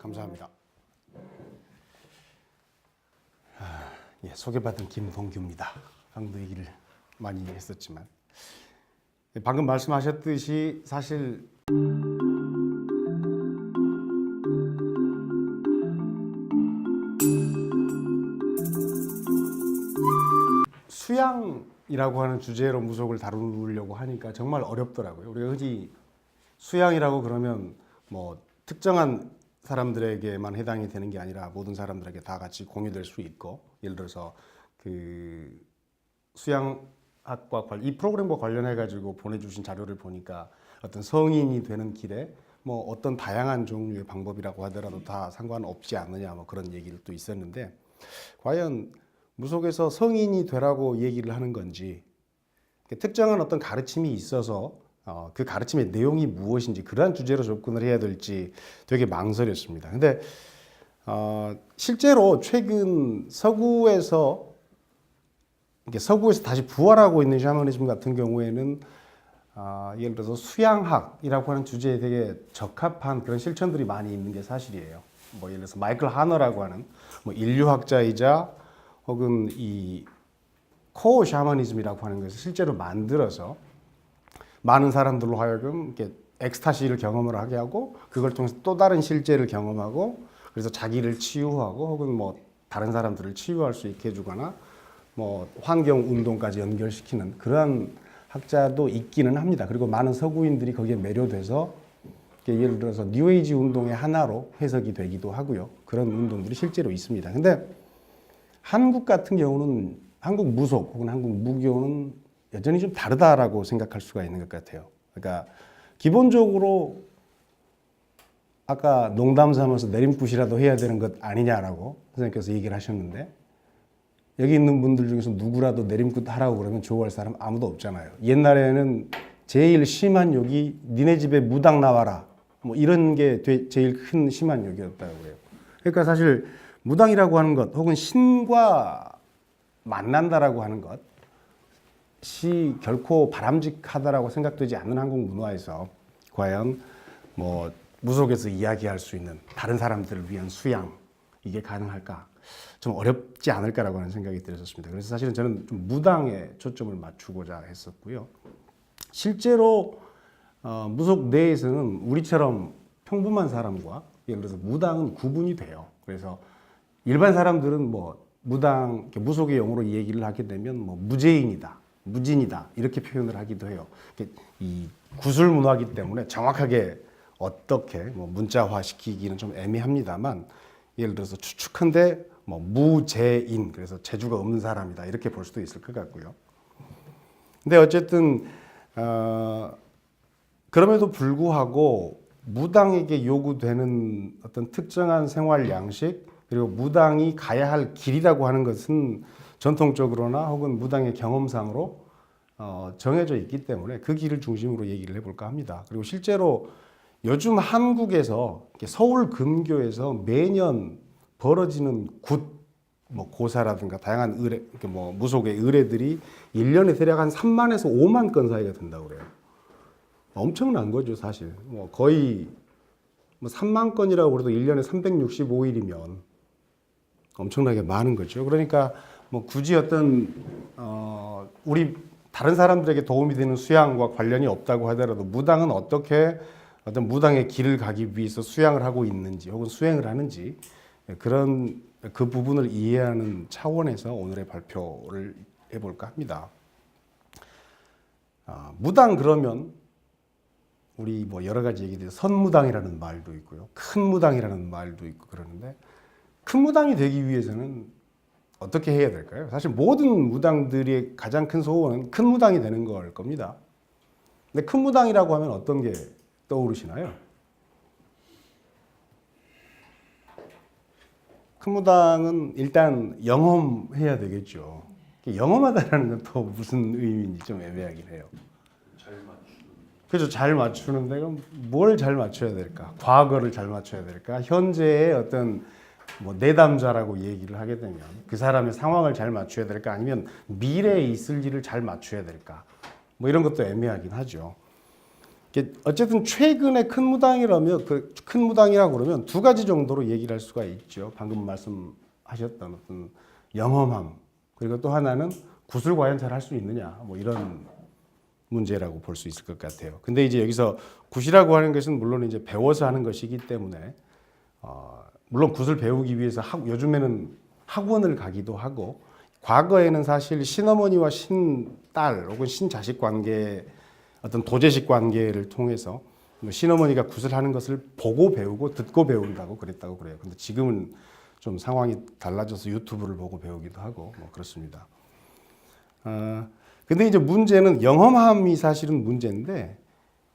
감사합니다. 예, 소개받은 김동규입니다. 방금 얘기를 많이 했었지만 방금 말씀하셨듯이 사실 수양이라고 하는 주제로 무속을 다루려고 하니까 정말 어렵더라고요. 우리가 흔히 수양이라고 그러면 뭐 특정한 사람들에게만 해당이 되는 게 아니라 모든 사람들에게 다 같이 공유될 수 있고, 예를 들어서 그 수양학과 이 프로그램과 관련해 가지고 보내주신 자료를 보니까 어떤 성인이 되는 길에 뭐 어떤 다양한 종류의 방법이라고 하더라도 다 상관없지 않느냐 뭐 그런 얘기를 또 있었는데, 과연 무속에서 성인이 되라고 얘기를 하는 건지, 특정한 어떤 가르침이 있어서 그 가르침의 내용이 무엇인지 그러한 주제로 접근을 해야 될지 되게 망설였습니다. 근데 실제로 최근 서구에서 다시 부활하고 있는 샤머니즘 같은 경우에는 예를 들어서 수양학이라고 하는 주제에 되게 적합한 그런 실천들이 많이 있는 게 사실이에요. 뭐 예를 들어서 마이클 하너라고 하는 뭐 인류학자이자 혹은 이 코어 샤머니즘이라고 하는 것을 실제로 만들어서 많은 사람들로 하여금 이렇게 엑스타시를 경험을 하게 하고, 그걸 통해서 또 다른 실제를 경험하고, 그래서 자기를 치유하고 혹은 뭐 다른 사람들을 치유할 수 있게 해주거나 뭐 환경 운동까지 연결시키는 그러한 학자도 있기는 합니다. 그리고 많은 서구인들이 거기에 매료돼서 예를 들어서 뉴에이지 운동의 하나로 해석이 되기도 하고요. 그런 운동들이 실제로 있습니다. 근데 한국 같은 경우는, 한국 무속 혹은 한국 무교는 여전히 좀 다르다라고 생각할 수가 있는 것 같아요. 그러니까 기본적으로 아까 농담 삼아서 내림굿이라도 해야 되는 것 아니냐라고 선생님께서 얘기를 하셨는데, 여기 있는 분들 중에서 누구라도 내림굿 하라고 그러면 좋아할 사람 아무도 없잖아요. 옛날에는 제일 심한 욕이 니네 집에 무당 나와라 뭐 이런 게 제일 큰 심한 욕이었다고 해요. 그러니까 사실 무당이라고 하는 것 혹은 신과 만난다라고 하는 것이 결코 바람직하다라고 생각되지 않는 한국 문화에서 과연 뭐 무속에서 이야기할 수 있는 다른 사람들을 위한 수양, 이게 가능할까? 좀 어렵지 않을까라고 하는 생각이 들었습니다. 그래서 사실은 저는 좀 무당에 초점을 맞추고자 했었고요. 실제로 무속 내에서는 우리처럼 평범한 사람과 예를 들어서 무당은 구분이 돼요. 그래서 일반 사람들은 뭐 무당, 무속의 용어로 얘기를 하게 되면 뭐 무죄인이다, 무진이다 이렇게 표현을 하기도 해요. 이 구술 문화이기 때문에 정확하게 어떻게 뭐 문자화 시키기는 좀 애매합니다만, 예를 들어서 추측한데 뭐 무죄인, 그래서 재주가 없는 사람이다 이렇게 볼 수도 있을 것 같고요. 근데 어쨌든 그럼에도 불구하고 무당에게 요구되는 어떤 특정한 생활 양식, 그리고 무당이 가야 할 길이라고 하는 것은 전통적으로나 혹은 무당의 경험상으로 정해져 있기 때문에 그 길을 중심으로 얘기를 해볼까 합니다. 그리고 실제로 요즘 한국에서 서울 금교에서 매년 벌어지는 뭐 고사라든가 다양한 의뢰, 뭐 무속의 의뢰들이 1년에 대략 한 3만에서 5만 건 사이가 된다고 그래요. 엄청난 거죠, 사실. 뭐 거의 뭐 3만 건이라고 그래도 1년에 365일이면 엄청나게 많은 거죠. 그러니까 뭐 굳이 어떤 우리 다른 사람들에게 도움이 되는 수양과 관련이 없다고 하더라도 무당은 어떻게 어떤 무당의 길을 가기 위해서 수양을 하고 있는지 혹은 수행을 하는지, 그런 그 부분을 이해하는 차원에서 오늘의 발표를 해볼까 합니다. 무당 그러면 우리 뭐 여러 가지 얘기들, 선무당이라는 말도 있고요, 큰 무당이라는 말도 있고 그러는데, 큰 무당이 되기 위해서는 어떻게 해야 될까요? 사실 모든 무당들의 가장 큰 소원은 큰 무당이 되는 걸 겁니다. 근데 큰 무당이라고 하면 어떤 게 떠오르시나요? 큰 무당은 일단 영험해야 되겠죠. 영험하다라는 건 또 무슨 의미인지 좀 애매하긴 해요. 그렇죠. 잘 맞추는데 그럼 뭘 잘 맞춰야 될까? 과거를 잘 맞춰야 될까? 현재의 어떤 뭐 내담자라고 얘기를 하게 되면 그 사람의 상황을 잘 맞춰야 될까? 아니면 미래에 있을 일을 잘 맞춰야 될까? 뭐 이런 것도 애매하긴 하죠. 어쨌든 최근에 큰 무당이라면 큰 무당이라고 그러면 두 가지 정도로 얘기를 할 수가 있죠. 방금 말씀하셨던 어떤 영험함, 그리고 또 하나는 굿을 과연 잘 할 수 있느냐, 뭐 이런 문제라고 볼 수 있을 것 같아요. 근데 이제 여기서 굿이라고 하는 것은 물론 이제 배워서 하는 것이기 때문에 물론 굿을 배우기 위해서 요즘에는 학원을 가기도 하고, 과거에는 사실 신어머니와 신딸 혹은 신자식 관계, 어떤 도제식 관계를 통해서 신어머니가 굿을 하는 것을 보고 배우고 듣고 배운다고 그랬다고 그래요. 근데 지금은 좀 상황이 달라져서 유튜브를 보고 배우기도 하고 뭐 그렇습니다. 근데 이제 문제는 영험함이 사실은 문제인데,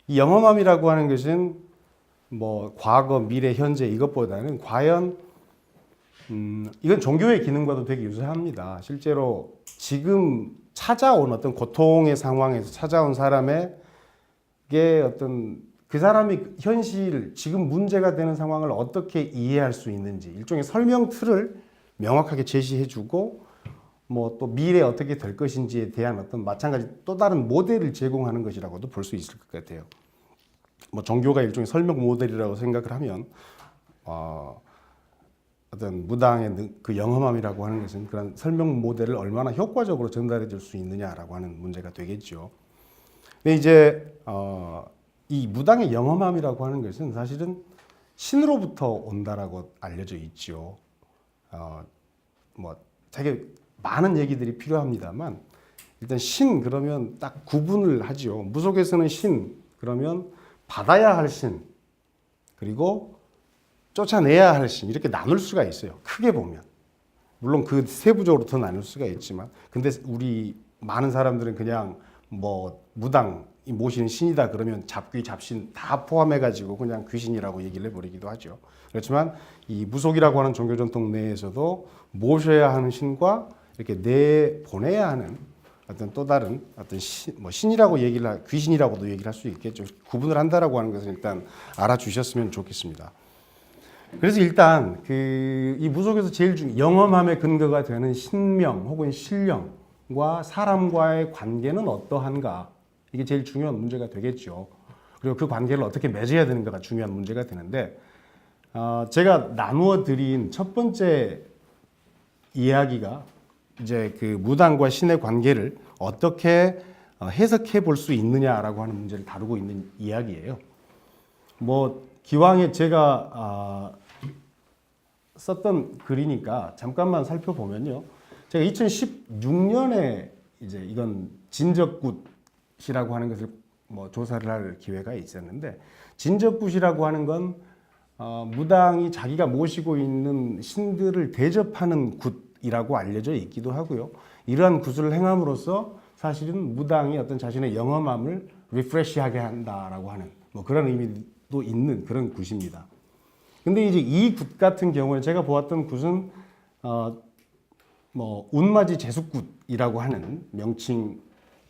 이 영험함이라고 하는 것은 뭐 과거, 미래, 현재 이것보다는 과연 이건 종교의 기능과도 되게 유사합니다. 실제로 지금 찾아온 어떤 고통의 상황에서 찾아온 사람에게 어떤 그 사람이 현실, 지금 문제가 되는 상황을 어떻게 이해할 수 있는지 일종의 설명 틀을 명확하게 제시해주고, 뭐 또 미래에 어떻게 될 것인지에 대한 어떤 마찬가지 또 다른 모델을 제공하는 것이라고도 볼 수 있을 것 같아요. 뭐 종교가 일종의 설명 모델이라고 생각을 하면 어떤 무당의 그 영험함이라고 하는 것은 그런 설명 모델을 얼마나 효과적으로 전달해 줄 수 있느냐라고 하는 문제가 되겠죠. 근데 이제 이 무당의 영험함이라고 하는 것은 사실은 신으로부터 온다라고 알려져 있죠. 뭐 되게 많은 얘기들이 필요합니다만, 일단 신 그러면 딱 구분을 하죠. 무속에서는 신 그러면 받아야 할 신, 그리고 쫓아내야 할 신, 이렇게 나눌 수가 있어요. 크게 보면. 물론 그 세부적으로 더 나눌 수가 있지만, 근데 우리 많은 사람들은 그냥 뭐 무당이 모시는 신이다 그러면 잡귀, 잡신 다 포함해가지고 그냥 귀신이라고 얘기를 해버리기도 하죠. 그렇지만 이 무속이라고 하는 종교 전통 내에서도 모셔야 하는 신과 이렇게 내보내야 하는 어떤 또 다른 어떤 신이라고 귀신이라고도 얘기를 할 수 있겠죠. 구분을 한다라고 하는 것은 일단 알아주셨으면 좋겠습니다. 그래서 일단 이 무속에서 제일 영험함의 근거가 되는 신명 혹은 신령과 사람과의 관계는 어떠한가, 이게 제일 중요한 문제가 되겠죠. 그리고 그 관계를 어떻게 맺어야 되는가가 중요한 문제가 되는데, 제가 나누어 드린 첫 번째 이야기가 이제 그 무당과 신의 관계를 어떻게 해석해 볼 수 있느냐라고 하는 문제를 다루고 있는 이야기예요. 뭐 기왕에 제가 썼던 글이니까 잠깐만 살펴보면요. 제가 2016년에 이제 이건 진적굿이라고 하는 것을 뭐 조사를 할 기회가 있었는데, 진적굿이라고 하는 건 무당이 자기가 모시고 있는 신들을 대접하는 굿이라고 알려져 있기도 하고요. 이러한 굿을 행함으로써 사실은 무당이 어떤 자신의 영험함을 리프레시하게 한다라고 하는 뭐 그런 의미도 있는 그런 굿입니다. 근데 이제 이 굿 같은 경우에 제가 보았던 굿은 뭐 운맞이 제숫굿이라고 하는 명칭,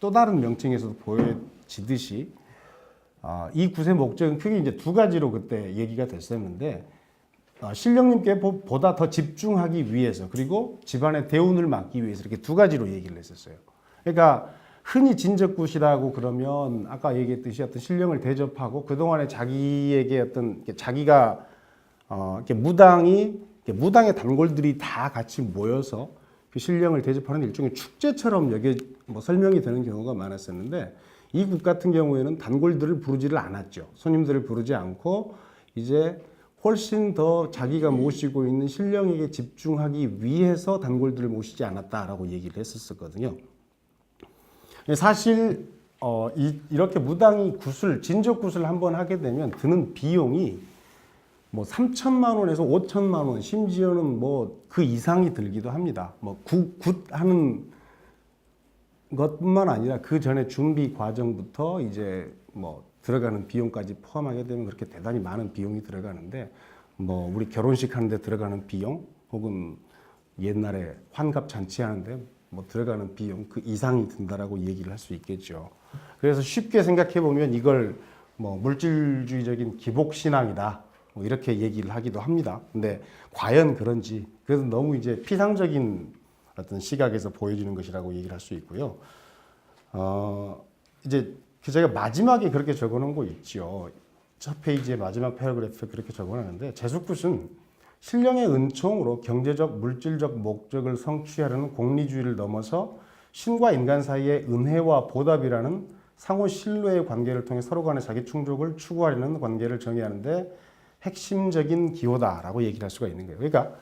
또 다른 명칭에서도 보여지듯이 이 굿의 목적은 크게 이제 두 가지로 그때 얘기가 됐었는데, 신령님께 보다 더 집중하기 위해서, 그리고 집안의 대운을 막기 위해서, 이렇게 두 가지로 얘기를 했었어요. 그러니까 흔히 진적굿이라고 그러면 아까 얘기했듯이 어떤 신령을 대접하고 그동안에 자기에게 어떤 자기가 이렇게 무당의 단골들이 다 같이 모여서 그 신령을 대접하는 일종의 축제처럼 설명이 되는 경우가 많았었는데, 이 굿 같은 경우에는 단골들을 부르지를 않았죠. 손님들을 부르지 않고 이제 훨씬 더 자기가 모시고 있는 신령에게 집중하기 위해서 단골들을 모시지 않았다라고 얘기를 했었거든요. 사실 이렇게 무당이 진적굿을 한번 하게 되면 드는 비용이 뭐 3천만 원에서 5천만 원, 심지어는 뭐 그 이상이 들기도 합니다. 뭐 굿 하는 것뿐만 아니라 그 전에 준비 과정부터 이제 뭐 들어가는 비용까지 포함하게 되면 그렇게 대단히 많은 비용이 들어가는데, 뭐 우리 결혼식 하는데 들어가는 비용, 혹은 옛날에 환갑 잔치 하는데 뭐 들어가는 비용 그 이상이 든다라고 얘기를 할 수 있겠죠. 그래서 쉽게 생각해 보면 이걸 뭐 물질주의적인 기복신앙이다, 뭐 이렇게 얘기를 하기도 합니다. 근데 과연 그런지, 그래서 너무 이제 피상적인 어떤 시각에서 보여지는 것이라고 얘기를 할 수 있고요. 이제 제가 마지막에 그렇게 적어놓은 거 있죠. 첫 페이지의 마지막 패러그래프에 그렇게 적어놨는데 제수굿은 신령의 은총으로 경제적, 물질적 목적을 성취하려는 공리주의를 넘어서 신과 인간 사이의 은혜와 보답이라는 상호 신뢰의 관계를 통해 서로 간의 자기 충족을 추구하려는 관계를 정의하는데 핵심적인 기호다라고 얘기를 할 수가 있는 거예요. 그러니까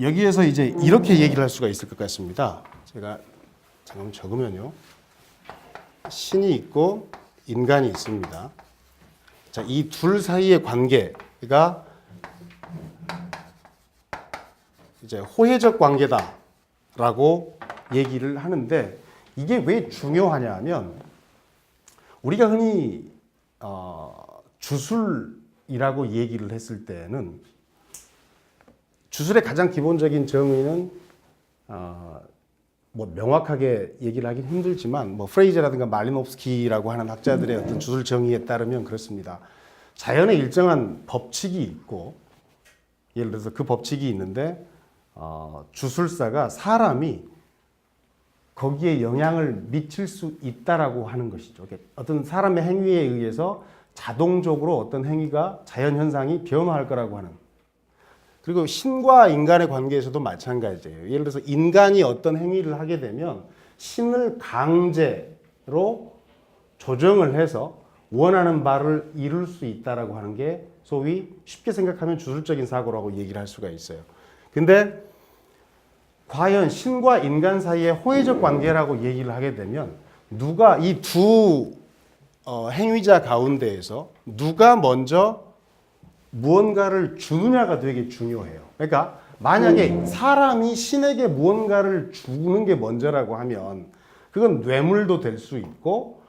여기에서 이제 이렇게 얘기를 할 수가 있을 것 같습니다. 제가 잠깐 적으면요. 신이 있고 인간이 있습니다. 자, 이 둘 사이의 관계가 이제 호혜적 관계다라고 얘기를 하는데 이게 왜 중요하냐 하면 우리가 흔히 주술이라고 얘기를 했을 때는 주술의 가장 기본적인 정의는 뭐 명확하게 얘기를 하긴 힘들지만 뭐 프레이저라든가 말리노프스키라고 하는 학자들의 어떤 주술 정의에 따르면 그렇습니다. 자연의 일정한 법칙이 있고 예를 들어서 그 법칙이 있는데 주술사가 사람이 거기에 영향을 미칠 수 있다라고 하는 것이죠. 어떤 사람의 행위에 의해서 자동적으로 어떤 행위가 자연 현상이 변화할 거라고 하는. 그리고 신과 인간의 관계에서도 마찬가지예요. 예를 들어서 인간이 어떤 행위를 하게 되면 신을 강제로 조정을 해서 원하는 바를 이룰 수 있다라고 하는 게 소위 쉽게 생각하면 주술적인 사고라고 얘기를 할 수가 있어요. 근데 과연 신과 인간 사이의 호혜적 관계라고 얘기를 하게 되면 누가 이 두 행위자 가운데에서 누가 먼저 무언가를 주느냐가 되게 중요해요. 그러니까 만약에 사람이 신에게 무언가를 주는 게 먼저라고 하면 그건 뇌물도 될 수 있고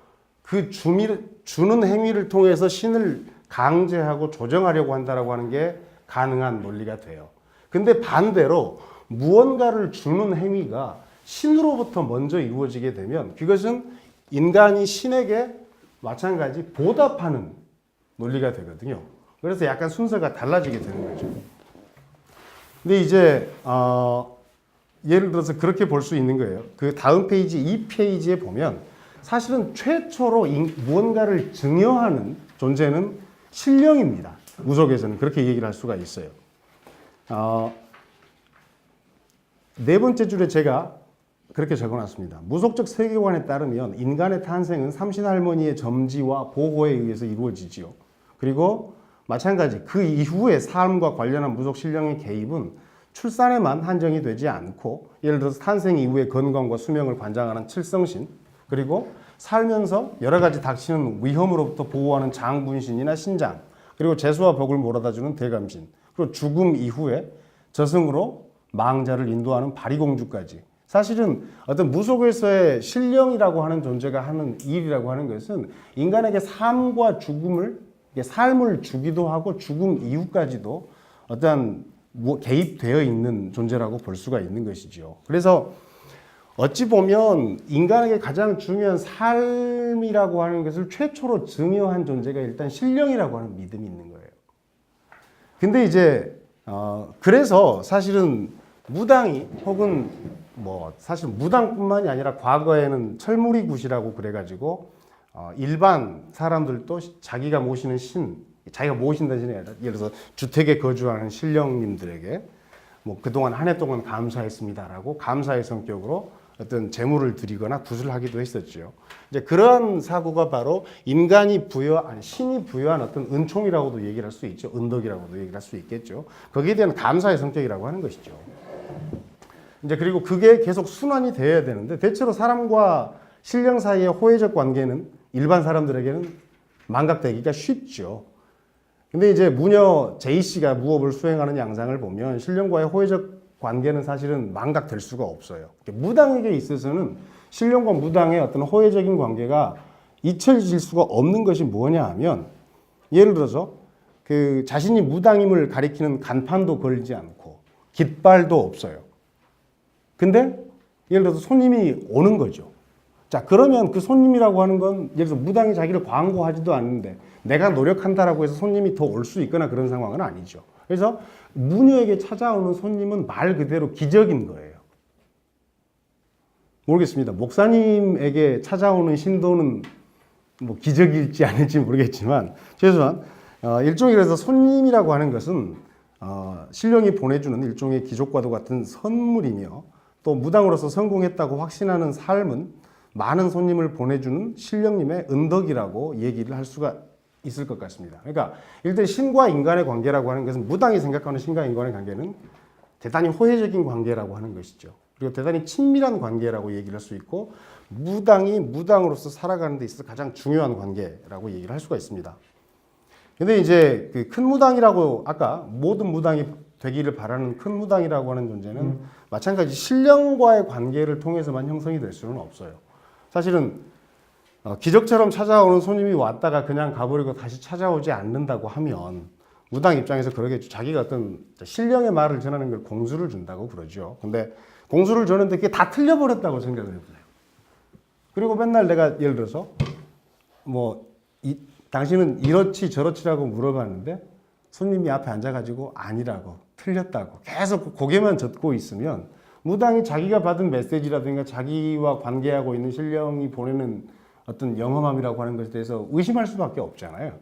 그 주는 행위를 통해서 신을 강제하고 조정하려고 한다라고 하는 게 가능한 논리가 돼요. 근데 반대로 무언가를 주는 행위가 신으로부터 먼저 이루어지게 되면 그것은 인간이 신에게 마찬가지 보답하는 논리가 되거든요. 그래서 약간 순서가 달라지게 되는 거죠. 근데 이제 예를 들어서 그렇게 볼 수 있는 거예요. 그 다음 페이지 2페이지에 보면 사실은 최초로 무언가를 증여하는 존재는 신령입니다. 무속에서는 그렇게 얘기를 할 수가 있어요. 네 번째 줄에 제가 그렇게 적어놨습니다. 무속적 세계관에 따르면 인간의 탄생은 삼신할머니의 점지와 보호에 의해서 이루어지지요. 그리고 마찬가지 그 이후의 삶과 관련한 무속 신령의 개입은 출산에만 한정이 되지 않고 예를 들어서 탄생 이후의 건강과 수명을 관장하는 칠성신 그리고 살면서 여러 가지 닥치는 위험으로부터 보호하는 장분신이나 신장 그리고 재수와 복을 몰아다주는 대감신 그리고 죽음 이후에 저승으로 망자를 인도하는 바리공주까지 사실은 어떤 무속에서의 신령이라고 하는 존재가 하는 일이라고 하는 것은 인간에게 삶과 죽음을 삶을 주기도 하고 죽음 이후까지도 어떤 개입되어 있는 존재라고 볼 수가 있는 것이죠. 그래서 어찌 보면 인간에게 가장 중요한 삶이라고 하는 것을 최초로 증여한 존재가 일단 신령이라고 하는 믿음이 있는 거예요. 근데 이제 그래서 사실은 무당이 혹은 뭐 사실 무당뿐만이 아니라 과거에는 철무리굿이라고 그래가지고 일반 사람들도 자기가 모시는 신, 자기가 모신다는 신이 아니라 예를 들어서 주택에 거주하는 신령님들에게 뭐 그동안 한 해 동안 감사했습니다라고 감사의 성격으로 어떤 재물을 드리거나 굿을 하기도 했었죠. 이제 그런 사고가 바로 인간이 신이 부여한 어떤 은총이라고도 얘기를 할 수 있죠. 은덕이라고도 얘기를 할 수 있겠죠. 거기에 대한 감사의 성격이라고 하는 것이죠. 이제 그리고 그게 계속 순환이 되어야 되는데 대체로 사람과 신령 사이의 호혜적 관계는 일반 사람들에게는 망각되기가 쉽죠. 근데 이제 무녀 제이씨가 무업을 수행하는 양상을 보면 신령과의 호혜적 관계는 사실은 망각될 수가 없어요. 무당에게 있어서는 신령과 무당의 어떤 호혜적인 관계가 잊혀질 수가 없는 것이 뭐냐 하면 예를 들어서 그 자신이 무당임을 가리키는 간판도 걸지 않고 깃발도 없어요. 근데 예를 들어서 손님이 오는 거죠. 자, 그러면 그 손님이라고 하는 건 예를 들어서 무당이 자기를 광고하지도 않는데 내가 노력한다라고 해서 손님이 더 올 수 있거나 그런 상황은 아니죠. 그래서 무녀에게 찾아오는 손님은 말 그대로 기적인 거예요. 모르겠습니다. 목사님에게 찾아오는 신도는 뭐 기적일지 아닐지 모르겠지만 최소한 일종의 그래서 손님이라고 하는 것은 신령이 보내주는 일종의 기적과도 같은 선물이며 또 무당으로서 성공했다고 확신하는 삶은 많은 손님을 보내주는 신령님의 은덕이라고 얘기를 할 수가 있을 것 같습니다. 그러니까 일단 신과 인간의 관계라고 하는 것은 무당이 생각하는 신과 인간의 관계는 대단히 호혜적인 관계라고 하는 것이죠. 그리고 대단히 친밀한 관계라고 얘기를 할 수 있고 무당이 무당으로서 살아가는 데 있어서 가장 중요한 관계라고 얘기를 할 수가 있습니다. 근데 이제 그 큰 무당이라고 아까 모든 무당이 되기를 바라는 큰 무당이라고 하는 존재는 마찬가지 신령과의 관계를 통해서만 형성이 될 수는 없어요. 사실은 기적처럼 찾아오는 손님이 왔다가 그냥 가버리고 다시 찾아오지 않는다고 하면 무당 입장에서 그러겠죠. 자기가 어떤 신령의 말을 전하는 걸 공수를 준다고 그러죠. 근데 공수를 줬는데 그게 다 틀려버렸다고 생각을 해보세요. 그리고 맨날 내가 예를 들어서 당신은 이렇지 저렇지라고 물어봤는데 손님이 앞에 앉아가지고 아니라고 틀렸다고 계속 고개만 젓고 있으면 무당이 자기가 받은 메시지라든가 자기와 관계하고 있는 신령이 보내는 어떤 영험함이라고 하는 것에 대해서 의심할 수밖에 없잖아요.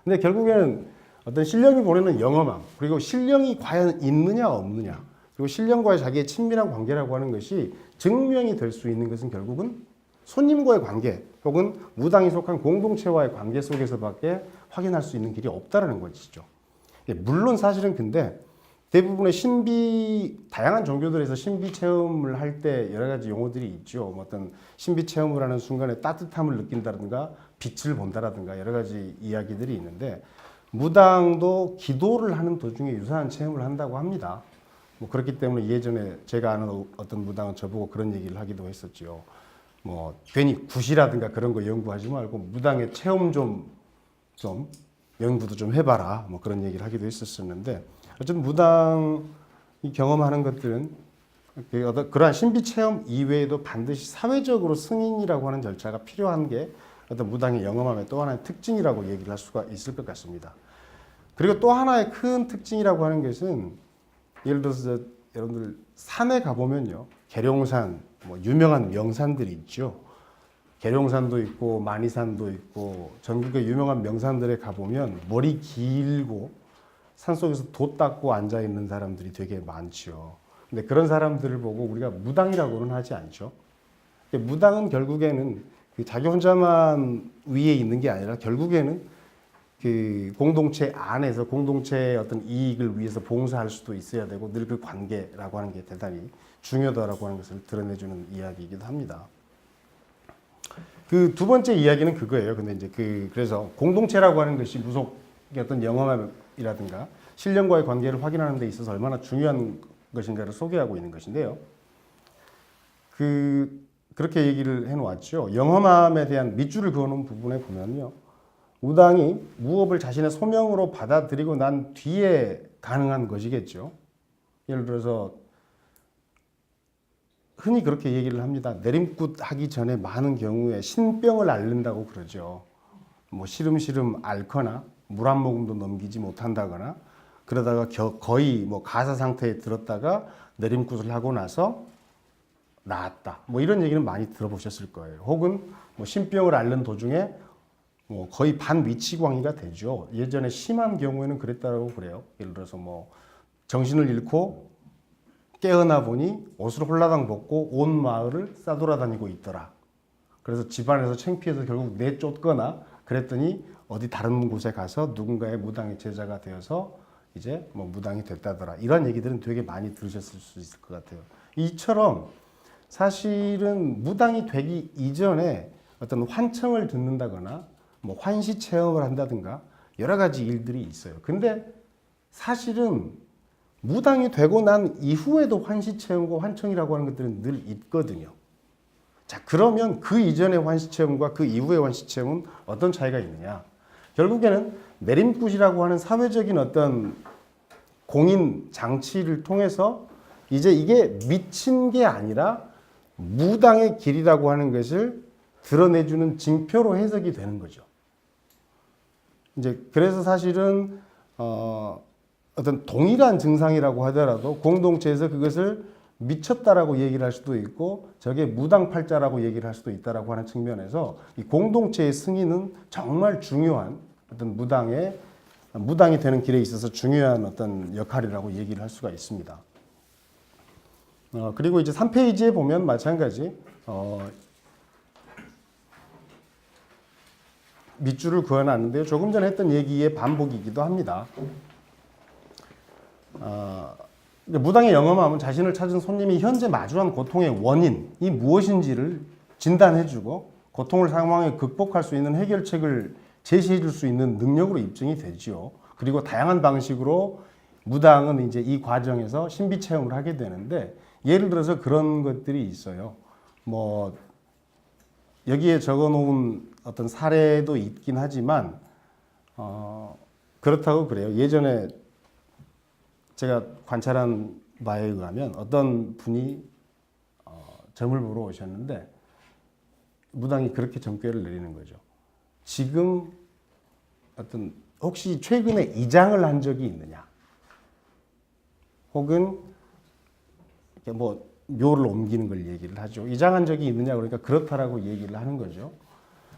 근데 결국에는 어떤 신령이 보내는 영험함, 그리고 신령이 과연 있느냐 없느냐, 그리고 신령과의 자기의 친밀한 관계라고 하는 것이 증명이 될 수 있는 것은 결국은 손님과의 관계 혹은 무당이 속한 공동체와의 관계 속에서밖에 확인할 수 있는 길이 없다라는 것이죠. 물론 사실은 근데 대부분의 다양한 종교들에서 신비 체험을 할 때 여러 가지 용어들이 있죠. 어떤 신비 체험을 하는 순간에 따뜻함을 느낀다든가 빛을 본다라든가 여러 가지 이야기들이 있는데 무당도 기도를 하는 도중에 유사한 체험을 한다고 합니다. 그렇기 때문에 예전에 제가 아는 어떤 무당은 저보고 그런 얘기를 하기도 했었죠. 괜히 굿이라든가 그런 거 연구하지 말고 무당의 체험 좀 연구도 좀 해봐라. 그런 얘기를 하기도 했었는데 어쨌든 무당이 경험하는 것들은 그러한 신비 체험 이외에도 반드시 사회적으로 승인이라고 하는 절차가 필요한 게 어떤 무당의 영험함의 또 하나의 특징이라고 얘기를 할 수가 있을 것 같습니다. 그리고 또 하나의 큰 특징이라고 하는 것은 예를 들어서 여러분들 산에 가보면요. 계룡산, 유명한 명산들이 있죠. 계룡산도 있고 만이산도 있고 전국의 유명한 명산들에 가보면 머리 길고 산속에서 돛 닦고 앉아있는 사람들이 되게 많죠. 근데 그런 사람들을 보고 우리가 무당이라고는 하지 않죠. 무당은 결국에는 자기 혼자만 위에 있는 게 아니라 결국에는 그 공동체 안에서 공동체의 어떤 이익을 위해서 봉사할 수도 있어야 되고 늘 그 관계라고 하는 게 대단히 중요하다라고 하는 것을 드러내주는 이야기이기도 합니다. 그 두 번째 이야기는 그거예요. 근데 이제 그래서 공동체라고 하는 것이 무속의 어떤 영험함이라든가 신령과의 관계를 확인하는 데 있어서 얼마나 중요한 것인가를 소개하고 있는 것인데요. 그렇게 얘기를 해놓았죠. 영험함에 대한 밑줄을 그어놓은 부분에 보면요. 무당이 무업을 자신의 소명으로 받아들이고 난 뒤에 가능한 것이겠죠. 예를 들어서 흔히 그렇게 얘기를 합니다. 내림굿 하기 전에 많은 경우에 신병을 앓는다고 그러죠. 시름시름 앓거나 물 한 모금도 넘기지 못한다거나 그러다가 거의 가사 상태에 들었다가 내림굿을 하고 나서 나았다. 이런 얘기는 많이 들어보셨을 거예요. 혹은 신병을 앓는 도중에 거의 반위치광이가 되죠. 예전에 심한 경우에는 그랬다고 그래요. 예를 들어서 정신을 잃고 깨어나 보니 옷을 홀라당 벗고 온 마을을 싸돌아다니고 있더라. 그래서 집안에서 창피해서 결국 내쫓거나 그랬더니 어디 다른 곳에 가서 누군가의 무당의 제자가 되어서 이제 무당이 됐다더라. 이런 얘기들은 되게 많이 들으셨을 수 있을 것 같아요. 이처럼 사실은 무당이 되기 이전에 어떤 환청을 듣는다거나 환시 체험을 한다든가 여러 가지 일들이 있어요. 근데 사실은 무당이 되고 난 이후에도 환시 체험과 환청이라고 하는 것들은 늘 있거든요. 자, 그러면 그 이전의 환시 체험과 그 이후의 환시 체험은 어떤 차이가 있느냐? 결국에는 내림굿이라고 하는 사회적인 어떤 공인 장치를 통해서 이제 이게 미친 게 아니라 무당의 길이라고 하는 것을 드러내주는 징표로 해석이 되는 거죠. 이제 그래서 사실은 어떤 동일한 증상이라고 하더라도 공동체에서 그것을 미쳤다라고 얘기를 할 수도 있고 저게 무당팔자라고 얘기를 할 수도 있다라고 하는 측면에서 이 공동체의 승인은 정말 중요한 어떤 무당이 되는 길에 있어서 중요한 어떤 역할이라고 얘기를 할 수가 있습니다. 그리고 이제 3페이지에 보면 마찬가지 밑줄을 그어놨는데요. 조금 전에 했던 얘기의 반복이기도 합니다. 무당의 영험함은 자신을 찾은 손님이 현재 마주한 고통의 원인이 무엇인지를 진단해주고 고통을 상황에 극복할 수 있는 해결책을 제시해줄 수 있는 능력으로 입증이 되지요. 그리고 다양한 방식으로 무당은 이제 이 과정에서 신비 체험을 하게 되는데 예를 들어서 그런 것들이 있어요. 뭐 여기에 적어놓은 어떤 사례도 있긴 하지만 그렇다고 그래요. 예전에 제가 관찰한 바에 의하면 어떤 분이 점을 보러 오셨는데 무당이 그렇게 점괘를 내리는 거죠. 지금 혹시 최근에 이장을 한 적이 있느냐? 혹은 뭐 묘를 옮기는 걸 얘기를 하죠. 이장한 적이 있느냐 그러니까 그렇다라고 얘기를 하는 거죠.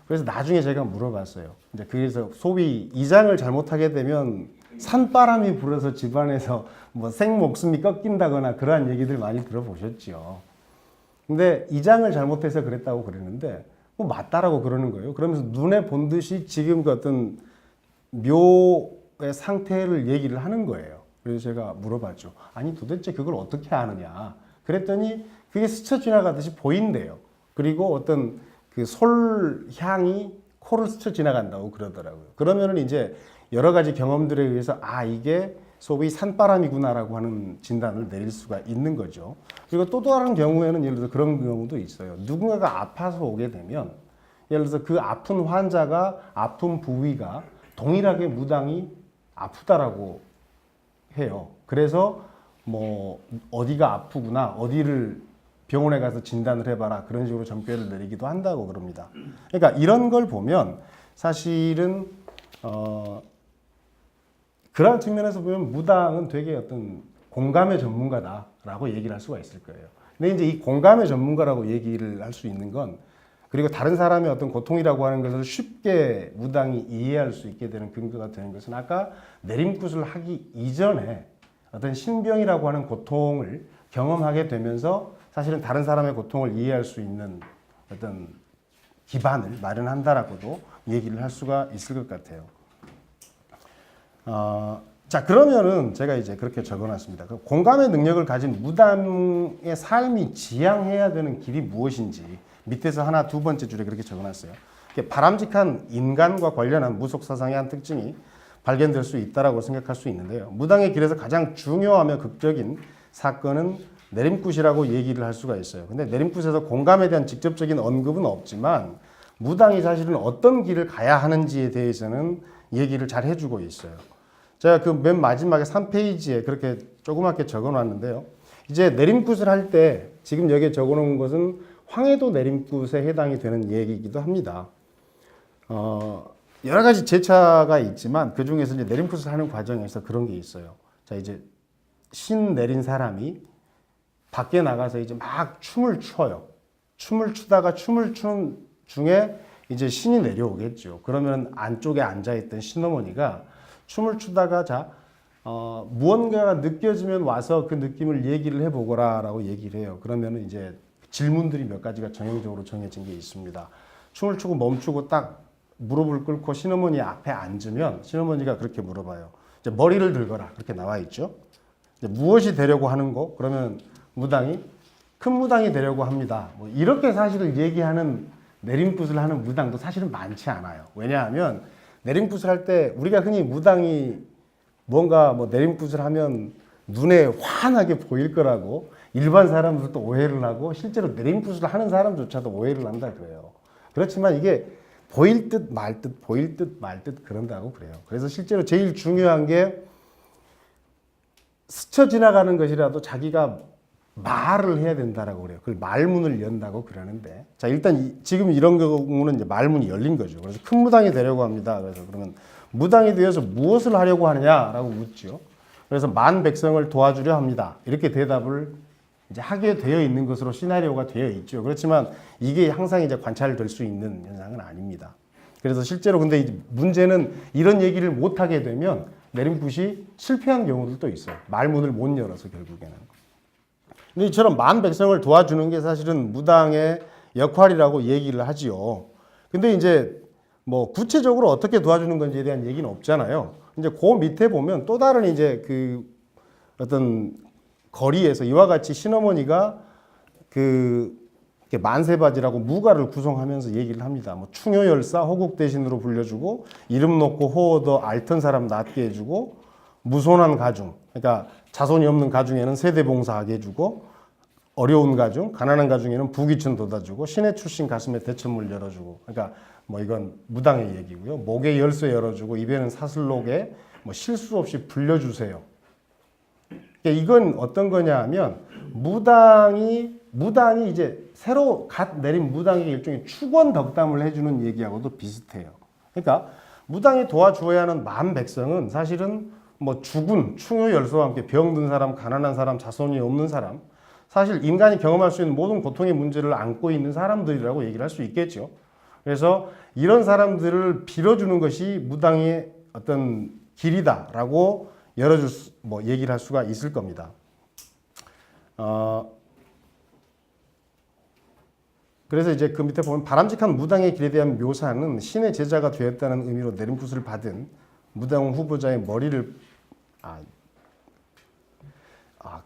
그래서 나중에 제가 물어봤어요. 이제 그래서 소위 이장을 잘못하게 되면 산바람이 불어서 집안에서 뭐 생목숨이 꺾인다거나 그러한 얘기들 많이 들어보셨죠. 근데 이장을 잘못해서 그랬다고 그러는데 뭐 맞다라고 그러는 거예요. 그러면서 눈에 본 듯이 지금 그 어떤 묘의 상태를 얘기를 하는 거예요. 그래서 제가 물어봤죠. 아니 도대체 그걸 어떻게 아느냐. 그랬더니 그게 스쳐 지나가듯이 보인대요. 그리고 어떤 그 솔 향이 코를 스쳐 지나간다고 그러더라고요. 그러면은 이제 여러 가지 경험들에 의해서 이게 소위 산바람이구나라고 하는 진단을 내릴 수가 있는 거죠. 그리고 또 다른 경우에는 예를 들어서 그런 경우도 있어요. 누군가가 아파서 오게 되면 예를 들어서 그 아픈 환자가 아픈 부위가 동일하게 무당이 아프다라고 해요. 그래서 뭐 어디가 아프구나, 어디를 병원에 가서 진단을 해봐라 그런 식으로 점괘를 내리기도 한다고 그럽니다. 그러니까 이런 걸 보면 사실은 그런 측면에서 보면 무당은 되게 어떤 공감의 전문가다라고 얘기를 할 수가 있을 거예요. 근데 이제 이 공감의 전문가라고 얘기를 할 수 있는 건 그리고 다른 사람의 어떤 고통이라고 하는 것을 쉽게 무당이 이해할 수 있게 되는 근거가 되는 것은 아까 내림굿을 하기 이전에 어떤 신병이라고 하는 고통을 경험하게 되면서 사실은 다른 사람의 고통을 이해할 수 있는 어떤 기반을 마련한다라고도 얘기를 할 수가 있을 것 같아요. 자, 그러면은 제가 이제 그렇게 적어놨습니다. 공감의 능력을 가진 무당의 삶이 지향해야 되는 길이 무엇인지 밑에서 하나 두 번째 줄에 그렇게 적어놨어요. 바람직한 인간과 관련한 무속 사상의 한 특징이 발견될 수 있다라고 생각할 수 있는데요. 무당의 길에서 가장 중요하며 극적인 사건은 내림굿이라고 얘기를 할 수가 있어요. 근데 내림굿에서 공감에 대한 직접적인 언급은 없지만 무당이 사실은 어떤 길을 가야 하는지에 대해서는 얘기를 잘 해주고 있어요. 제가 그 맨 마지막에 3페이지에 그렇게 조그맣게 적어놨는데요. 이제 내림굿을 할 때 지금 여기에 적어놓은 것은 황해도 내림굿에 해당이 되는 얘기이기도 합니다. 여러 가지 제차가 있지만 그 중에서 이제 내림굿을 하는 과정에서 그런 게 있어요. 자, 이제 신 내린 사람이 밖에 나가서 이제 막 춤을 춰요. 춤을 추다가 춤을 추는 중에 이제 신이 내려오겠죠. 그러면 안쪽에 앉아있던 신어머니가 춤을 추다가 무언가가 느껴지면 와서 그 느낌을 얘기를 해보거라 라고 얘기를 해요. 그러면 이제 질문들이 몇 가지가 정형적으로 정해진 게 있습니다. 춤을 추고 멈추고 딱 무릎을 꿇고 신어머니 앞에 앉으면 신어머니가 그렇게 물어봐요. 이제 머리를 들거라. 그렇게 나와 있죠. 이제 무엇이 되려고 하는 거? 그러면 무당이 큰 무당이 되려고 합니다. 뭐 이렇게 사실을 얘기하는 내림굿을 하는 무당도 사실은 많지 않아요. 왜냐하면 내림굿을 할 때 우리가 흔히 무당이 뭔가 뭐 내림굿을 하면 눈에 환하게 보일 거라고 일반 사람들도 오해를 하고 실제로 내림굿을 하는 사람조차도 오해를 한다 그래요. 그렇지만 이게 보일 듯 말 듯 보일 듯 말 듯 그런다고 그래요. 그래서 실제로 제일 중요한 게 스쳐 지나가는 것이라도 자기가 말을 해야 된다라고 그래요. 그걸 말문을 연다고 그러는데, 자 일단 지금 이런 경우는 이제 말문이 열린 거죠. 그래서 큰 무당이 되려고 합니다. 그래서 그러면 무당이 되어서 무엇을 하려고 하느냐라고 묻죠. 그래서 만 백성을 도와주려 합니다. 이렇게 대답을 이제 하게 되어 있는 것으로 시나리오가 되어 있죠. 그렇지만 이게 항상 이제 관찰될 수 있는 현상은 아닙니다. 그래서 실제로 근데 이제 문제는 이런 얘기를 못 하게 되면 내림굿이 실패한 경우들도 있어요. 말문을 못 열어서 결국에는. 근데 이처럼 만 백성을 도와주는 게 사실은 무당의 역할이라고 얘기를 하지요. 근데 이제 뭐 구체적으로 어떻게 도와주는 건지에 대한 얘기는 없잖아요. 이제 그 밑에 보면 또 다른 이제 그 어떤 거리에서 이와 같이 신어머니가 그 만세바지라고 무가를 구성하면서 얘기를 합니다. 뭐 충효열사 호국 대신으로 불려주고 이름 놓고 호얻어 앓던 사람 낫게 해주고 무손한 가중, 그러니까 자손이 없는 가중에는 세대봉사하게 해주고 어려운 가중, 가난한 가중에는 부귀천 돋아주고 시내 출신 가슴에 대천물 열어주고, 그러니까 뭐 이건 무당의 얘기고요. 목에 열쇠 열어주고 입에는 사슬록에 뭐 실수 없이 불려주세요. 이건 어떤 거냐 하면 무당이 이제 새로 갓 내린 무당에게 일종의 축원 덕담을 해주는 얘기하고도 비슷해요. 그러니까 무당이 도와주어야 하는 만 백성은 사실은 뭐 죽은 충효열소와 함께 병든 사람, 가난한 사람, 자손이 없는 사람, 사실 인간이 경험할 수 있는 모든 고통의 문제를 안고 있는 사람들이라고 얘기를 할 수 있겠죠. 그래서 이런 사람들을 빌어주는 것이 무당의 어떤 길이다라고 얘기를 할 수가 있을 겁니다. 그래서 이제 그 밑에 보면 바람직한 무당의 길에 대한 묘사는 신의 제자가 되었다는 의미로 내림굿을 받은 무당 후보자의 머리를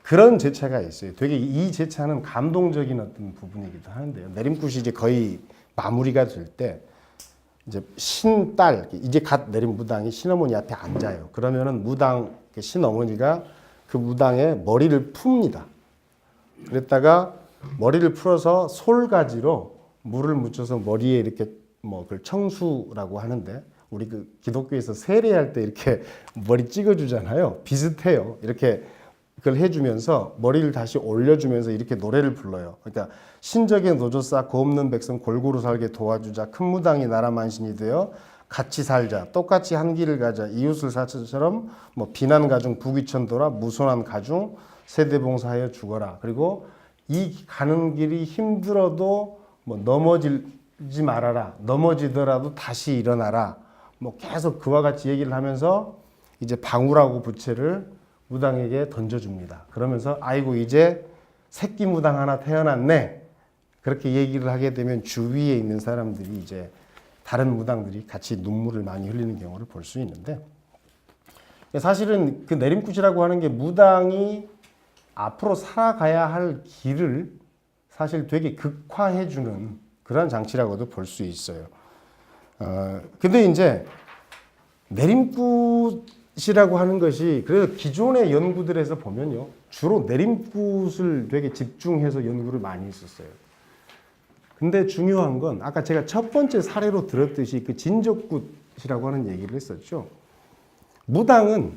그런 제차가 있어요. 되게 이 제차는 감동적인 어떤 부분이기도 하는데요. 내림굿이 이제 거의 마무리가 될 때 이제 신딸, 이제 갓 내린 무당이 신어머니 앞에 앉아요. 그러면은 무당 신어머니가 그 무당의 머리를 풉니다. 그랬다가 머리를 풀어서 솔가지로 물을 묻혀서 머리에 이렇게 뭐 그걸 청수라고 하는데 우리 그 기독교에서 세례할 때 이렇게 머리 찍어주잖아요. 비슷해요. 이렇게 그걸 해주면서 머리를 다시 올려주면서 이렇게 노래를 불러요. 그러니까 신적의 노조 쌓고 없는 백성 골고루 살게 도와주자. 큰 무당이 나라 만신이 되어 같이 살자. 똑같이 한 길을 가자. 이웃을 사처럼 뭐 비난 가중 부귀천 돌아 무손한 가중 세대봉사하여 죽어라. 그리고 이 가는 길이 힘들어도 뭐 넘어지지 말아라. 넘어지더라도 다시 일어나라. 뭐 계속 그와 같이 얘기를 하면서 이제 방울하고 부채를 무당에게 던져줍니다. 그러면서 아이고 이제 새끼 무당 하나 태어났네. 그렇게 얘기를 하게 되면 주위에 있는 사람들이 이제 다른 무당들이 같이 눈물을 많이 흘리는 경우를 볼 수 있는데 사실은 그 내림굿이라고 하는 게 무당이 앞으로 살아가야 할 길을 사실 되게 극화해주는 그런 장치라고도 볼 수 있어요. 근데 이제 내림굿이라고 하는 것이 그래서 기존의 연구들에서 보면요. 주로 내림굿을 되게 집중해서 연구를 많이 했었어요. 근데 중요한 건 아까 제가 첫 번째 사례로 들었듯이 그 진적굿이라고 하는 얘기를 했었죠. 무당은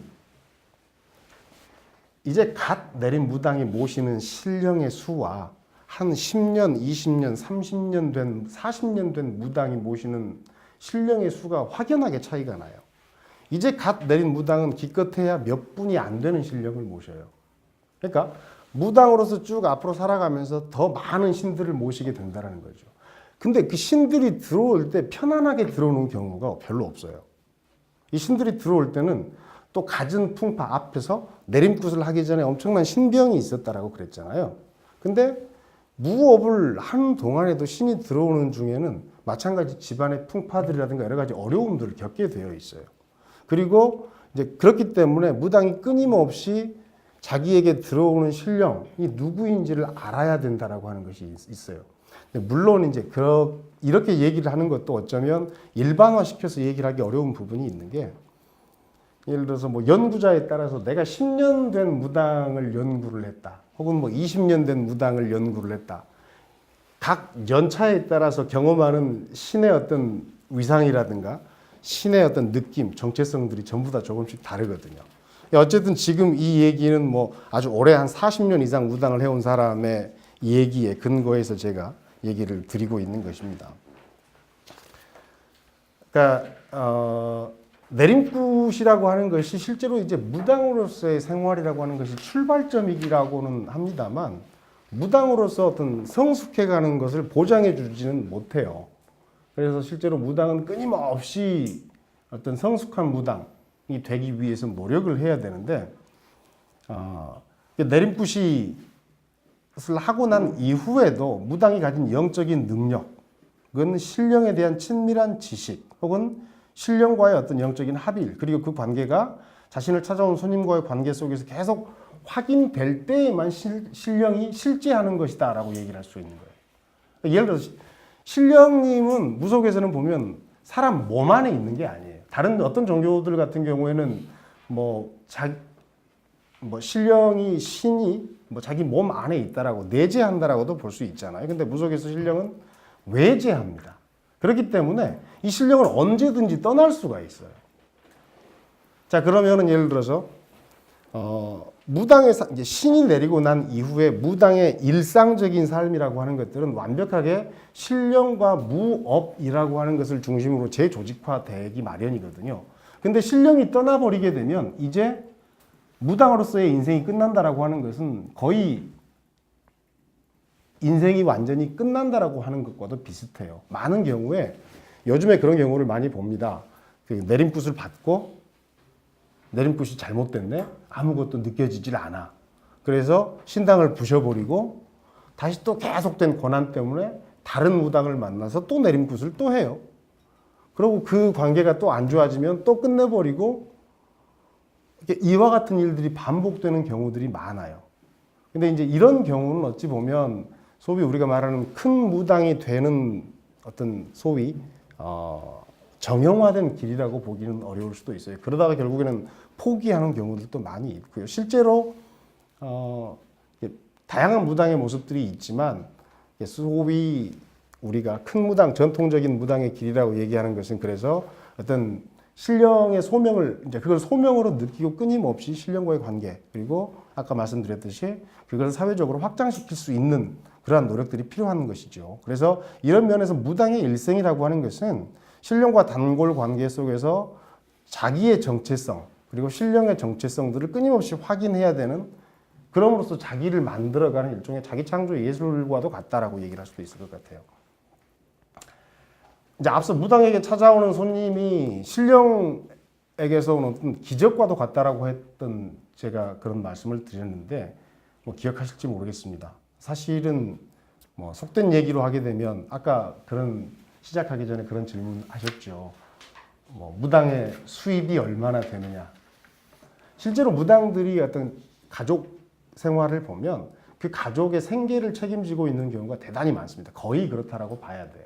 이제 갓 내린 무당이 모시는 신령의 수와 한 10년, 20년, 30년 된, 40년 된 무당이 모시는 신령의 수가 확연하게 차이가 나요. 이제 갓 내린 무당은 기껏해야 몇 분이 안 되는 신령을 모셔요. 그러니까 무당으로서 쭉 앞으로 살아가면서 더 많은 신들을 모시게 된다는 거죠. 근데 그 신들이 들어올 때 편안하게 들어오는 경우가 별로 없어요. 이 신들이 들어올 때는 또 갖은 풍파 앞에서 내림굿을 하기 전에 엄청난 신병이 있었다라고 그랬잖아요. 근데 무업을 하는 동안에도 신이 들어오는 중에는 마찬가지 집안의 풍파들이라든가 여러 가지 어려움들을 겪게 되어 있어요. 그리고 이제 그렇기 때문에 무당이 끊임없이 자기에게 들어오는 신령이 누구인지를 알아야 된다라고 하는 것이 있어요. 물론 이제 이렇게 얘기를 하는 것도 어쩌면 일반화시켜서 얘기를 하기 어려운 부분이 있는 게 예를 들어서 뭐 연구자에 따라서 내가 10년 된 무당을 연구를 했다. 혹은 뭐 20년 된 무당을 연구를 했다. 각 연차에 따라서 경험하는 신의 어떤 위상이라든가 신의 어떤 느낌, 정체성들이 전부 다 조금씩 다르거든요. 어쨌든 지금 이 얘기는 뭐 아주 오래 한 40년 이상 무당을 해온 사람의 얘기에 근거해서 제가 얘기를 드리고 있는 것입니다. 그러니까 내림굿이라고 하는 것이 실제로 이제 무당으로서의 생활이라고 하는 것이 출발점이라고는 합니다만 무당으로서 어떤 성숙해가는 것을 보장해 주지는 못해요. 그래서 실제로 무당은 끊임없이 어떤 성숙한 무당이 되기 위해서 노력을 해야 되는데 내림굿이 하고 난 이후에도 무당이 가진 영적인 능력은 신령에 대한 친밀한 지식 혹은 신령과의 어떤 영적인 합일 그리고 그 관계가 자신을 찾아온 손님과의 관계 속에서 계속 확인될 때에만 신령이 실제하는 것이다 라고 얘기를 할 수 있는 거예요. 예를 들어서 신령님은 무속에서는 보면 사람 몸 안에 있는 게 아니에요. 다른 어떤 종교들 같은 경우에는 신령이 신이 자기 몸 안에 있다라고 내재한다라고도 볼 수 있잖아요. 근데 무속에서 신령은 외재합니다. 그렇기 때문에 이 신령은 언제든지 떠날 수가 있어요. 자, 그러면은 예를 들어서 무당의 이제 신이 내리고 난 이후에 무당의 일상적인 삶이라고 하는 것들은 완벽하게 신령과 무업이라고 하는 것을 중심으로 재조직화되기 마련이거든요. 근데 신령이 떠나버리게 되면 이제 무당으로서의 인생이 끝난다라고 하는 것은 거의 인생이 완전히 끝난다라고 하는 것과도 비슷해요. 많은 경우에 요즘에 그런 경우를 많이 봅니다. 내림굿을 받고 내림굿이 잘못됐네? 아무것도 느껴지질 않아. 그래서 신당을 부셔버리고 다시 또 계속된 고난 때문에 다른 무당을 만나서 또 내림굿을 또 해요. 그리고 그 관계가 또 안 좋아지면 또 끝내버리고 이와 같은 일들이 반복되는 경우들이 많아요. 근데 이제 이런 경우는 어찌 보면 소위 우리가 말하는 큰 무당이 되는 어떤 소위 정형화된 길이라고 보기는 어려울 수도 있어요. 그러다가 결국에는 포기하는 경우들도 많이 있고요. 실제로 다양한 무당의 모습들이 있지만 소위 우리가 큰 무당, 전통적인 무당의 길이라고 얘기하는 것은 그래서 어떤 신령의 소명을 이제 그걸 소명으로 느끼고 끊임없이 신령과의 관계 그리고 아까 말씀드렸듯이 그걸 사회적으로 확장시킬 수 있는 그러한 노력들이 필요한 것이죠. 그래서 이런 면에서 무당의 일생이라고 하는 것은 신령과 단골 관계 속에서 자기의 정체성 그리고 신령의 정체성들을 끊임없이 확인해야 되는 그럼으로써 자기를 만들어가는 일종의 자기 창조 예술과도 같다라고 얘기를 할 수도 있을 것 같아요. 이제 앞서 무당에게 찾아오는 손님이 신령에게서 오는 어떤 기적과도 같다라고 했던 제가 그런 말씀을 드렸는데 기억하실지 모르겠습니다. 사실은 속된 얘기로 하게 되면 아까 시작하기 전에 그런 질문 하셨죠. 무당의 수입이 얼마나 되느냐. 실제로 무당들이 어떤 가족 생활을 보면 그 가족의 생계를 책임지고 있는 경우가 대단히 많습니다. 거의 그렇다라고 봐야 돼요.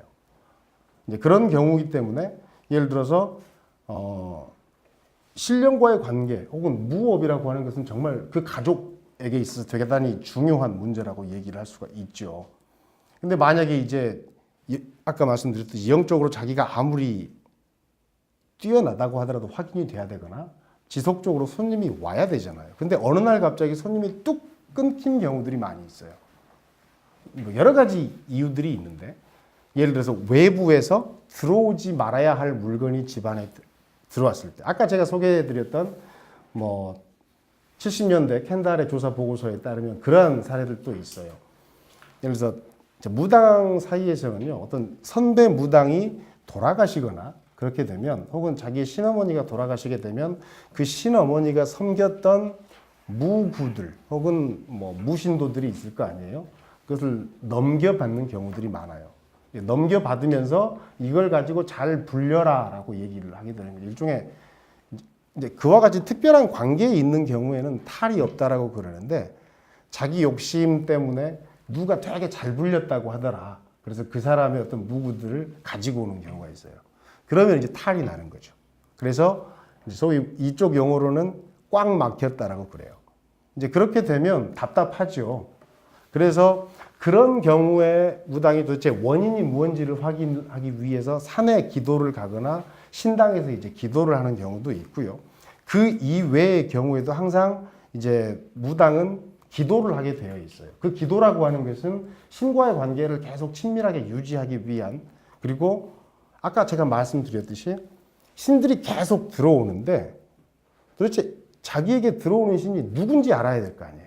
이제 그런 경우이기 때문에 예를 들어서 신령과의 관계 혹은 무업이라고 하는 것은 정말 그 가족에게 있어서 대단히 중요한 문제라고 얘기를 할 수가 있죠. 근데 만약에 이제 아까 말씀드렸듯이 영적으로 자기가 아무리 뛰어나다고 하더라도 확인이 돼야 되거나 지속적으로 손님이 와야 되잖아요. 근데 어느 날 갑자기 손님이 뚝 끊긴 경우들이 많이 있어요. 여러 가지 이유들이 있는데 예를 들어서 외부에서 들어오지 말아야 할 물건이 집안에 들어왔을 때 아까 제가 소개해드렸던 70년대 켄달의 조사 보고서에 따르면 그러한 사례들도 있어요. 예를 들어서 무당 사이에서는요 어떤 선배 무당이 돌아가시거나 그렇게 되면 혹은 자기의 신어머니가 돌아가시게 되면 그 신어머니가 섬겼던 무구들 혹은 무신도들이 있을 거 아니에요. 그것을 넘겨받는 경우들이 많아요. 넘겨받으면서 이걸 가지고 잘 불려라 라고 얘기를 하게 되는 거죠. 일종의 이제 그와 같이 특별한 관계에 있는 경우에는 탈이 없다라고 그러는데 자기 욕심 때문에 누가 되게 잘 불렸다고 하더라. 그래서 그 사람의 어떤 무구들을 가지고 오는 경우가 있어요. 그러면 이제 탈이 나는 거죠. 그래서 소위 이쪽 용어로는 꽉 막혔다라고 그래요. 이제 그렇게 되면 답답하죠. 그래서 그런 경우에 무당이 도대체 원인이 무엇인지를 확인하기 위해서 산에 기도를 가거나 신당에서 이제 기도를 하는 경우도 있고요. 그 이외의 경우에도 항상 이제 무당은 기도를 하게 되어 있어요. 그 기도라고 하는 것은 신과의 관계를 계속 친밀하게 유지하기 위한 그리고 아까 제가 말씀드렸듯이 신들이 계속 들어오는데 도대체 자기에게 들어오는 신이 누군지 알아야 될 거 아니에요.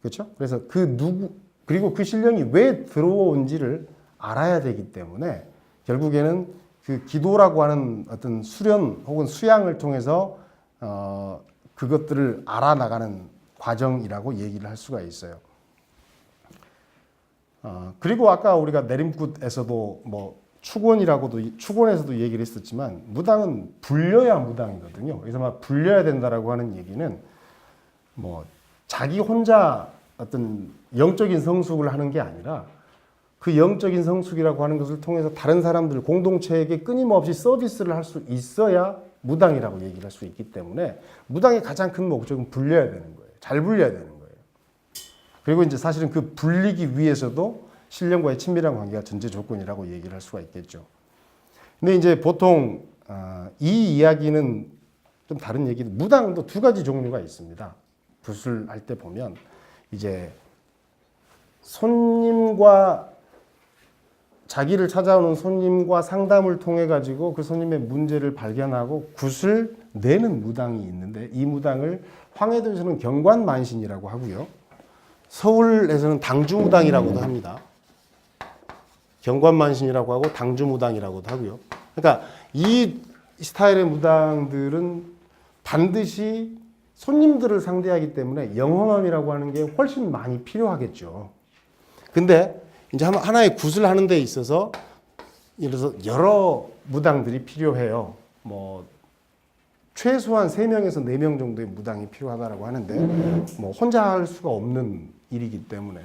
그렇죠? 그래서 그리고 그 신령이 왜 들어온지를 알아야 되기 때문에 결국에는 그 기도라고 하는 어떤 수련 혹은 수양을 통해서 그것들을 알아나가는 과정이라고 얘기를 할 수가 있어요. 그리고 아까 우리가 내림굿에서도 뭐 축원에서도 얘기를 했었지만 무당은 불려야 무당이거든요. 그래서 막 불려야 된다라고 하는 얘기는 뭐 자기 혼자 어떤 영적인 성숙을 하는 게 아니라 그 영적인 성숙이라고 하는 것을 통해서 다른 사람들 공동체에게 끊임없이 서비스를 할 수 있어야 무당이라고 얘기를 할 수 있기 때문에 무당의 가장 큰 목적은 불려야 되는 거예요. 잘 불려야 되는 거예요. 그리고 이제 사실은 그 불리기 위해서도 신령과의 친밀한 관계가 전제 조건이라고 얘기를 할 수가 있겠죠. 근데 이제 보통 이 이야기는 좀 다른 얘기도 무당도 두 가지 종류가 있습니다. 구술할 때 보면 이제 손님과 자기를 찾아오는 손님과 상담을 통해 가지고 그 손님의 문제를 발견하고 굿을 내는 무당이 있는데 이 무당을 황해도에서는 경관만신이라고 하고요. 서울에서는 당주무당이라고도 합니다. 경관만신이라고 하고 당주무당이라고도 하고요. 그러니까 이 스타일의 무당들은 반드시 손님들을 상대하기 때문에 영험함이라고 하는 게 훨씬 많이 필요하겠죠. 근데 이제 하나의 굿을 하는 데 있어서 예를 들어서 여러 무당들이 필요해요. 뭐 최소한 3명에서 4명 정도의 무당이 필요하다라고 하는데 뭐 혼자 할 수가 없는 일이기 때문에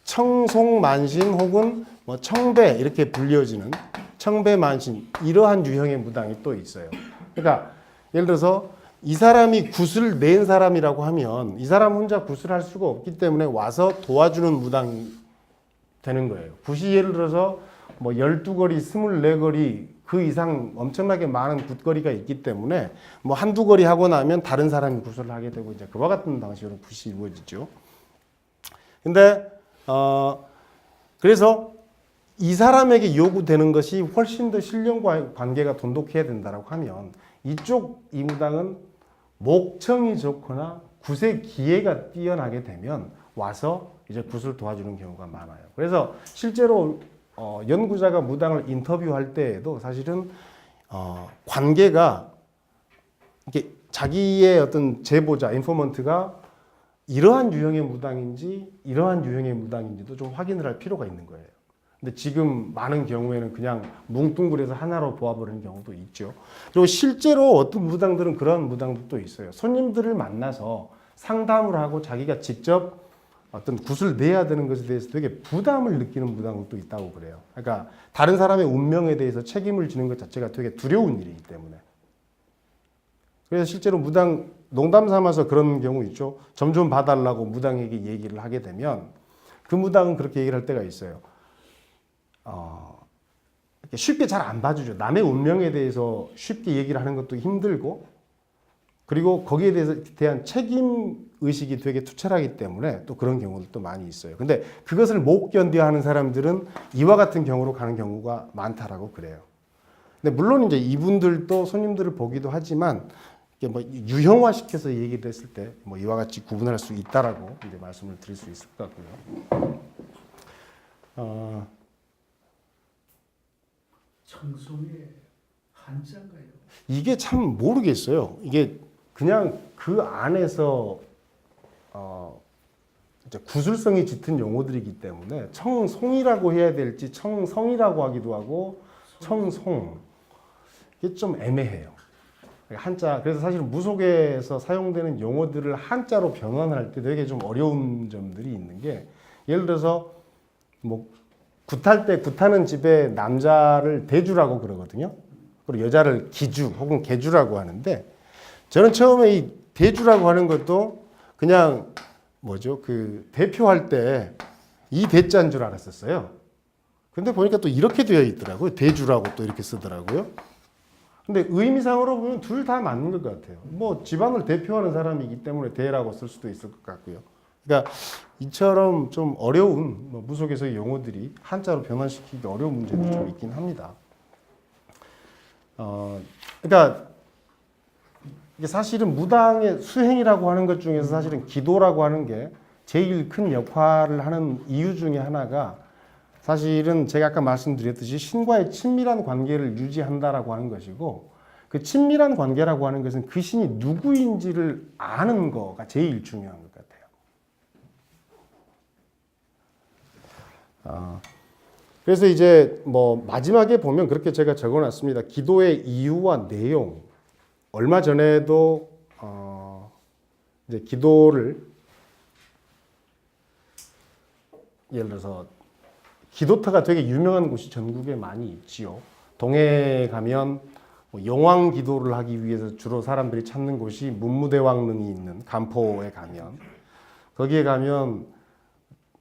청송만신 혹은 뭐 청배 이렇게 불려지는 청배만신 이러한 유형의 무당이 또 있어요. 그러니까 예를 들어서 이 사람이 굿을 낸 사람이라고 하면 이 사람 혼자 굿을 할 수가 없기 때문에 와서 도와주는 무당이 되는 거예요. 굿이 예를 들어서 뭐 12거리, 24거리 그 이상 엄청나게 많은 굿거리가 있기 때문에 뭐 한두 거리 하고 나면 다른 사람이 굿을 하게 되고 이제 그와 같은 방식으로 굿이 이루어지죠. 근데 그래서 이 사람에게 요구되는 것이 훨씬 더 신령과의 관계가 돈독해야 된다라고 하면 이쪽 이무당은 목청이 좋거나 굿의 기회가 뛰어나게 되면 와서 이제 굿을 도와주는 경우가 많아요. 그래서 실제로 연구자가 무당을 인터뷰할 때에도 사실은 관계가 이렇게 자기의 어떤 제보자, 인포먼트가 이러한 유형의 무당인지 이러한 유형의 무당인지도 좀 확인을 할 필요가 있는 거예요. 근데 지금 많은 경우에는 그냥 뭉뚱그려서 하나로 보아버리는 경우도 있죠. 그리고 실제로 어떤 무당들은 그런 무당들도 있어요. 손님들을 만나서 상담을 하고 자기가 직접 어떤 굿을 내야 되는 것에 대해서 되게 부담을 느끼는 무당도 있다고 그래요. 그러니까 다른 사람의 운명에 대해서 책임을 지는 것 자체가 되게 두려운 일이기 때문에. 그래서 실제로 무당 농담 삼아서 그런 경우 있죠. 점 좀 봐달라고 무당에게 얘기를 하게 되면 그 무당은 그렇게 얘기를 할 때가 있어요. 쉽게 잘 안 봐주죠. 남의 운명에 대해서 쉽게 얘기를 하는 것도 힘들고 그리고 거기에 대한 책임 의식이 되게 투철하기 때문에 또 그런 경우도 많이 있어요. 근데 그것을 못 견뎌 하는 사람들은 이와 같은 경우로 가는 경우가 많다라고 그래요. 근데 물론 이제 이분들도 손님들을 보기도 하지만 이게 뭐 유형화시켜서 얘기를 했을 때 뭐 이와 같이 구분할 수 있다라고 이제 말씀을 드릴 수 있을 것 같고요. 청송의 한자인가요? 이게 참 모르겠어요. 이게 그냥 그 안에서 이제 구술성이 짙은 용어들이기 때문에 청송이라고 해야 될지 청성이라고 하기도 하고 청송 이게 좀 애매해요. 한자 그래서 사실 무속에서 사용되는 용어들을 한자로 변환할 때 되게 좀 어려운 점들이 있는 게 예를 들어서 뭐 굿할 때 굿하는 집에 남자를 대주라고 그러거든요. 그리고 여자를 기주 혹은 개주라고 하는데 저는 처음에 이 대주라고 하는 것도 그냥 뭐죠? 그 대표할 때 이 대자인 줄 알았었어요. 근데 보니까 또 이렇게 되어 있더라고요. 대주라고 또 이렇게 쓰더라고요. 근데 의미상으로 보면 둘 다 맞는 것 같아요. 뭐 집안을 대표하는 사람이기 때문에 대라고 쓸 수도 있을 것 같고요. 그러니까 이처럼 좀 어려운 뭐 무속에서의 용어들이 한자로 변환시키기 어려운 문제도 좀 있긴 합니다. 그러니까 이게 사실은 무당의 수행이라고 하는 것 중에서 사실은 기도라고 하는 게 제일 큰 역할을 하는 이유 중에 하나가 사실은 제가 아까 말씀드렸듯이 신과의 친밀한 관계를 유지한다라고 하는 것이고 그 친밀한 관계라고 하는 것은 그 신이 누구인지를 아는 거가 제일 중요한 것 같아요. 그래서 이제 뭐 마지막에 보면 그렇게 제가 적어놨습니다. 기도의 이유와 내용. 얼마 전에도 이제 기도를 예를 들어서 기도터가 되게 유명한 곳이 전국에 많이 있지요. 동해에 가면 뭐 영왕 기도를 하기 위해서 주로 사람들이 찾는 곳이 문무대왕릉이 있는 간포에 가면 거기에 가면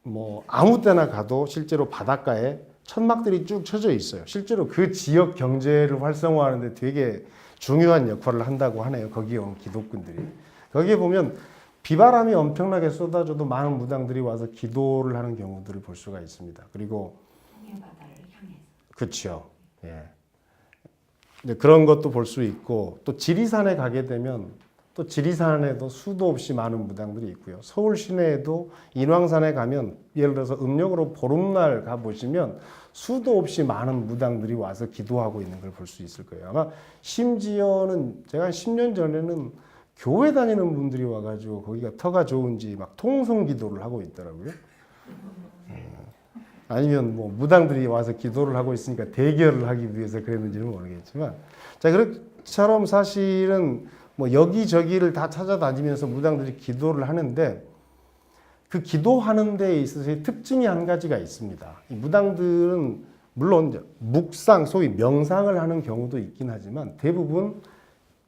뭐 아무 때나 가도 실제로 바닷가에 천막들이 쭉 쳐져 있어요. 실제로 그 지역 경제를 활성화하는데 되게 중요한 역할을 한다고 하네요. 거기에 온 기독군들이. 거기에 보면 비바람이 엄청나게 쏟아져도 많은 무당들이 와서 기도를 하는 경우들을 볼 수가 있습니다. 그리고 바다를 향해서. 그렇죠. 예. 네, 그런 것도 볼 수 있고 또 지리산에 가게 되면 또 지리산에도 수도 없이 많은 무당들이 있고요. 서울 시내에도 인왕산에 가면 예를 들어서 음력으로 보름날 가보시면 수도 없이 많은 무당들이 와서 기도하고 있는 걸 볼 수 있을 거예요. 아마 심지어는 제가 한 10년 전에는 교회 다니는 분들이 와가지고 거기가 터가 좋은지 막 통성 기도를 하고 있더라고요. 아니면 뭐 무당들이 와서 기도를 하고 있으니까 대결을 하기 위해서 그랬는지는 모르겠지만 자 그렇처럼 사실은 뭐 여기저기를 다 찾아다니면서 무당들이 기도를 하는데 그 기도하는 데에 있어서의 특징이 한 가지가 있습니다. 이 무당들은 물론 묵상 소위 명상을 하는 경우도 있긴 하지만 대부분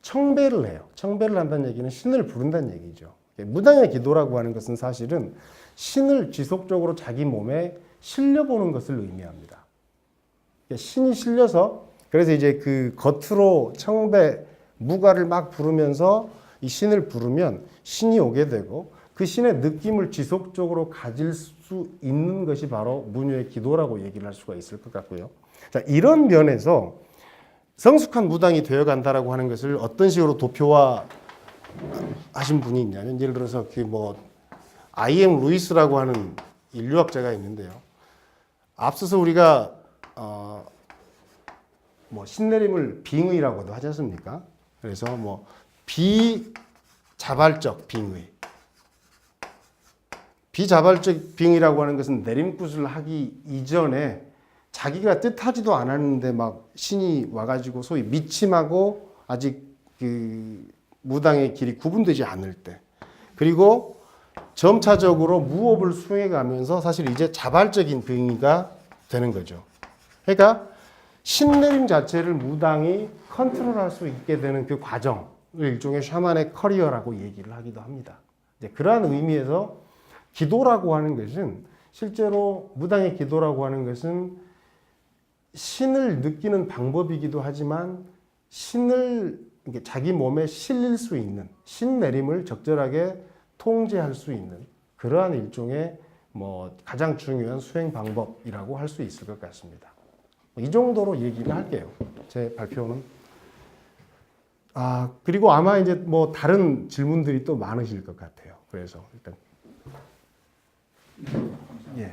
청배를 해요. 청배를 한다는 얘기는 신을 부른다는 얘기죠. 무당의 기도라고 하는 것은 사실은 신을 지속적으로 자기 몸에 실려보는 것을 의미합니다. 신이 실려서 그래서 이제 그 겉으로 청배 무가를 막 부르면서 이 신을 부르면 신이 오게 되고 그 신의 느낌을 지속적으로 가질 수 있는 것이 바로 무녀의 기도라고 얘기를 할 수가 있을 것 같고요. 자, 이런 면에서 성숙한 무당이 되어간다라고 하는 것을 어떤 식으로 도표화 하신 분이 있냐면 예를 들어서 그 뭐 I.M. 루이스라고 하는 인류학자가 있는데요. 앞서서 우리가 뭐 신내림을 빙의라고도 하지 않습니까? 그래서 뭐 비자발적 빙의. 비자발적 빙의라고 하는 것은 내림굿을 하기 이전에 자기가 뜻하지도 않았는데 막 신이 와가지고 소위 미침하고 아직 그 무당의 길이 구분되지 않을 때 그리고 점차적으로 무업을 수행해 가면서 사실 이제 자발적인 빙의가 되는 거죠. 그러니까 신내림 자체를 무당이 컨트롤할 수 있게 되는 그 과정을 일종의 샤만의 커리어라고 얘기를 하기도 합니다. 이제 그러한 의미에서 기도라고 하는 것은 실제로 무당의 기도라고 하는 것은 신을 느끼는 방법이기도 하지만 신을 자기 몸에 실릴 수 있는 신내림을 적절하게 통제할 수 있는 그러한 일종의 뭐 가장 중요한 수행 방법이라고 할 수 있을 것 같습니다. 이 정도로 얘기를 할게요. 제 발표는. 그리고 아마 이제 뭐 다른 질문들이 또 많으실 것 같아요. 그래서 일단 예.